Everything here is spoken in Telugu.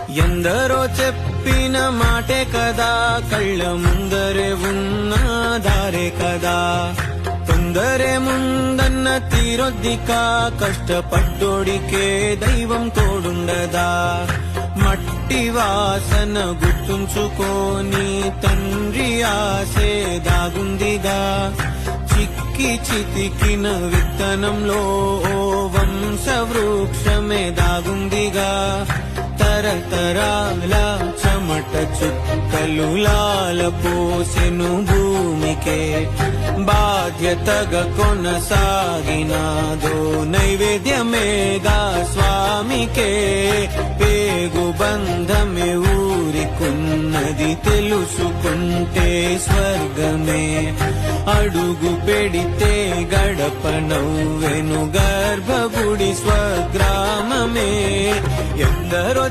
ఎందరో చెప్పిన మాటే కదా, కళ్ళ ముందరే ఉన్న దారే కదా. తొందరే ముందన్న తీరొద్దికా, కష్టపడ్డోడికే దైవం తోడుండదా. మట్టి వాసన గుర్తుంచుకోని తండ్రి ఆసే దాగుందిగా. చిక్కి చితికిన విత్తనంలో ఓ వంశ వృక్షమే దాగుందిగా. తరతరాల చెమట చుక్కలు లాల పోసెను భూమికే, బాధ్యతగా కొనసాగినాదో నైవేద్యమేగా స్వామికే. పేగు బంధమే ఊరికున్నది తెలుసుకుంటే స్వర్గమే. అడుగు పెడితే గడప నవ్వెను గర్భగుడి స్వగ్రామమే. ఎందరో